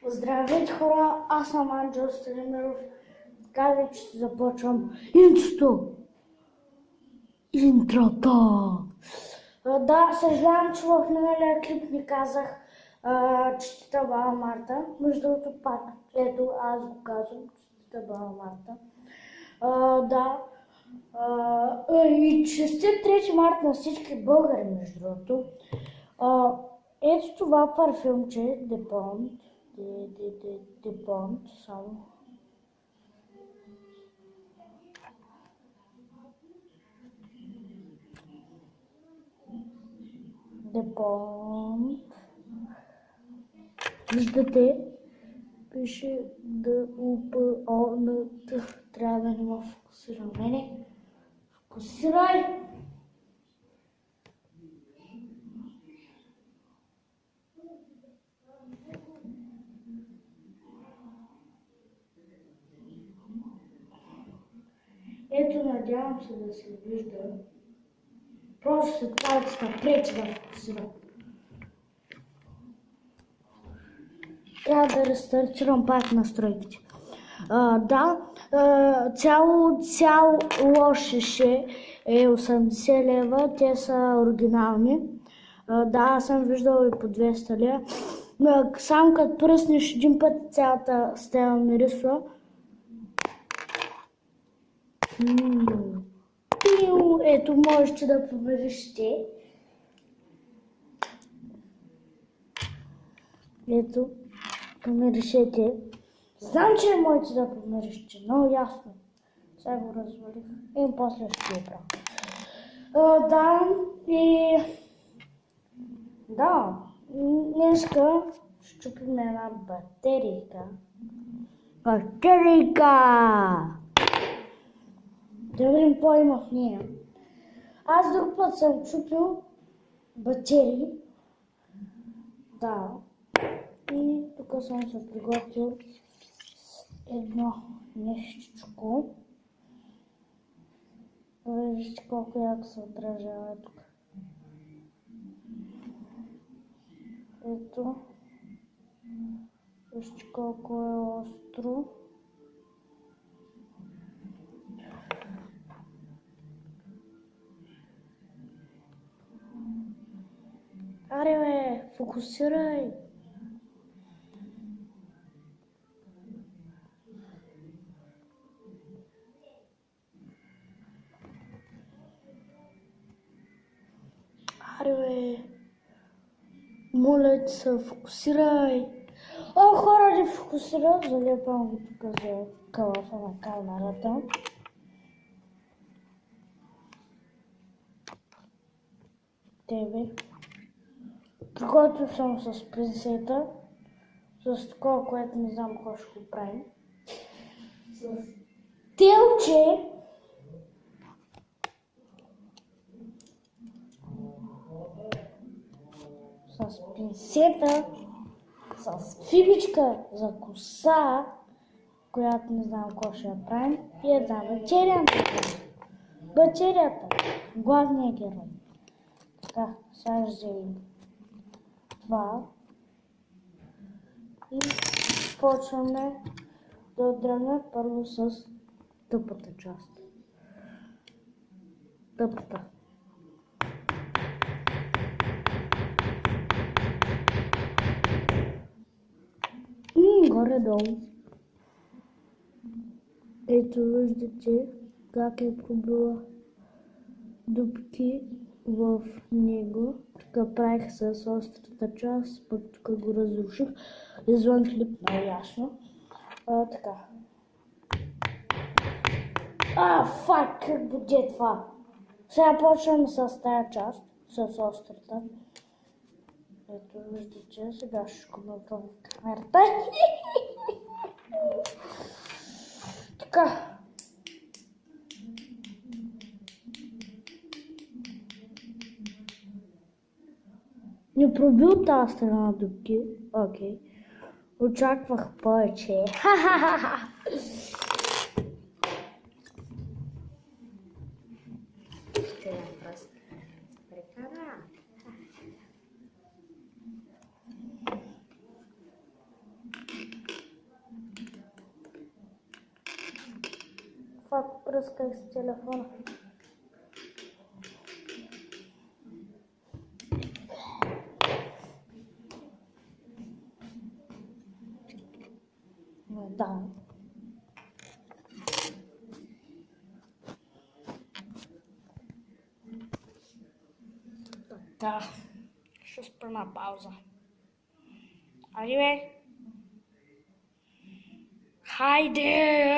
Здравейте хора, аз съм Анджел Станимиров. Така вече започвам интрото. Да, съжалявам, че в миналия клип не казах честита Баба Марта. Между другото пак, ето аз го казвам, честита Баба Марта. И честит 3 марта на всички българи, между другото. Ето това парфюмче, Депонт, само. Депонт. Виждате, пише D-U-P-O-N-T. Трябва да не ме фокусира мене. Фокусирай! Ето, надявам се да се вижда. Просто след палцата пречи да фокусира. Трябва да рестартирам пак настройките. Цял лошеше е 80 лева, те са оригинални. Аз съм виждала и по 200 лева. Само като пръснеш един път цялата стена мирисва. Ето, можете да помириште. Ето, помиришете. Знам, че можете да помириште, много ясно. Сега го развалих. И после ще го правя. Днеска щупим една батерийка. Да видим какво има в нея. Аз друг път съм чупил батерии. И тук съм се приготвил едно нещичко. Вижте колко яко се отражава тук. Ето. Вижте колко е остро. Аре бе, фокусирай! Аре бе, моля ти се, фокусирай! Хора, не фокусира, залепвам го тук за калафа на камерата. Тебе. Приготвил съм с пинцета, с такова, което не знам какво ще го правим. С телче. С пинцета, с фибичка за коса, която не знам какво ще я правим. И една батерия. Батерията, главният герой. Така, сега ще вземем това и почваме да отдръгнем първо с тъпата част. Тъпата. Горе-долу. Ето виждате как е пробила дупки в него. Тук правих с острата част, пък тук го разруших. Извън клип много ясно. Така. Фак, как буде това? Сега почвам с тая част, с острата. Ето виждате, сега ще го мълкам в камерата. Така. Не пробил тази страна дупки. Окей. Очаквах повече. Пръсках с телефона. Да. Така. Ще спра на пауза. Айде бе! Хайде!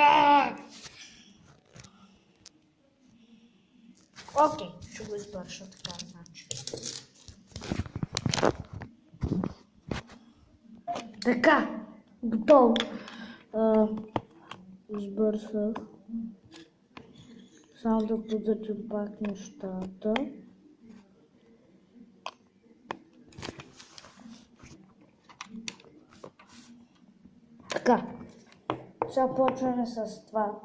Окей, ще го избърша така, значи. Така, готово. Избърсах. Само да подзачем пак нещата. Така, сега почваме с това.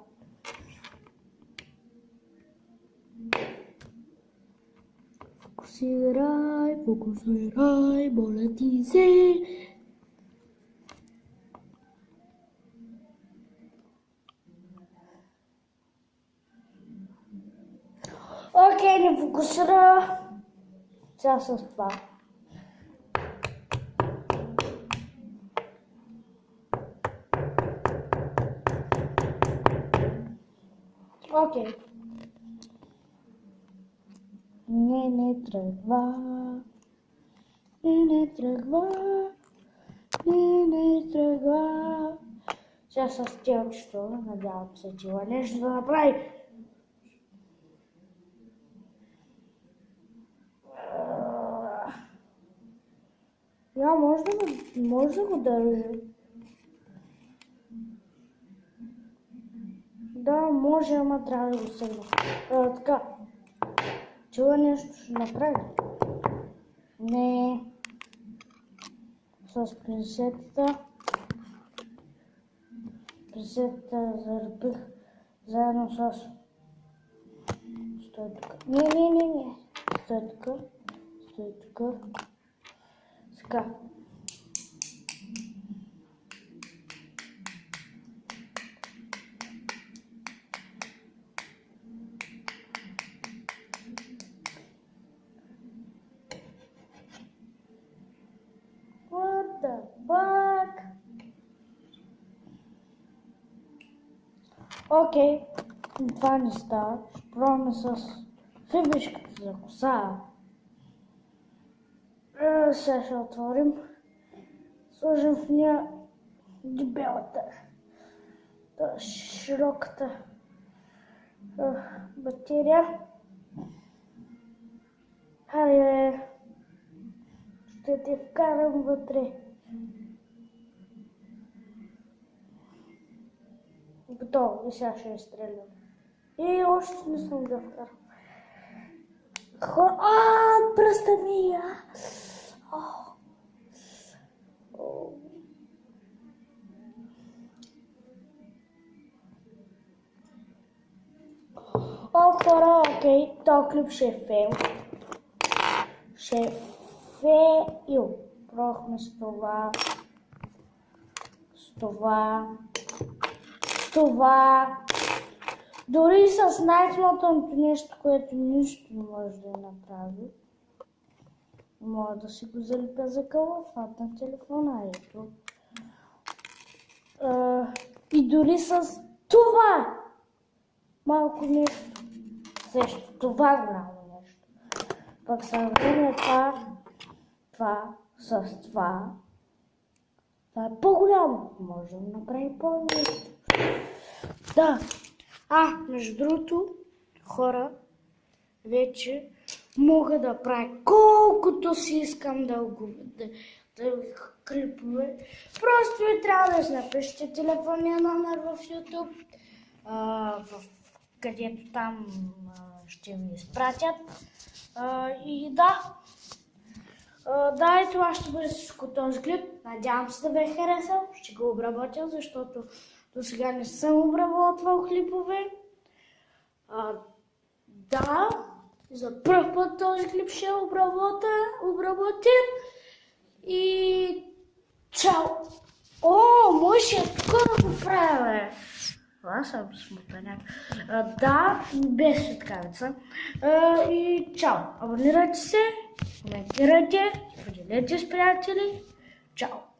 Фокусирай, моля ти се. Окей, не фокусира. Сега с това. Окей. Не тръгва. Не тръгва. Сега с телчето, надявам се, че има нещо да направи. Я, може да го държи. Да, може, ама трябва да го сегна. Така. Чува нещо ще направи? Не. С пресетата. Пресетата зарепих заедно с... Стой тук. Не. Стой тук. Така. What the fuck? Окей, това не става. Ще пробваме с фибишката за коса. Сега ще отворим. Сложим в нея дебелата, широката батерия. Хайде, ще те вкарам вътре. Готово, и сега ще изстрелям. И още не съм го вкарал. Пръста ми! Хора, окей, този клип ще е фейл. Пробвахме с това. Дори с най-смътното нещо, което нищо не може да направи. Мога да си го залепя за калафат на телефона, ето. И дори с това малко нещо. Също това голямо нещо. Пък сравнение това с това. Това е по-голямо. Може да направи по-нещо. Да. Между другото, хора, вече мога да правя колкото си искам да клипове. Просто ви трябва да си напишете телефонния номер в YouTube, където там ще ми изпратят. И да, и това ще бъде всичко този клип. Надявам се да ви е харесал. Ще го обработя, защото до сега не съм обработвал клипове. Да, за пръв път този клип ще обработя. И чао! Може тук да го правя, бе. Аз съм смутаняк. Да, без светкавица. И чао! Абонирайте се, коментирайте, поделете с приятели. Чао!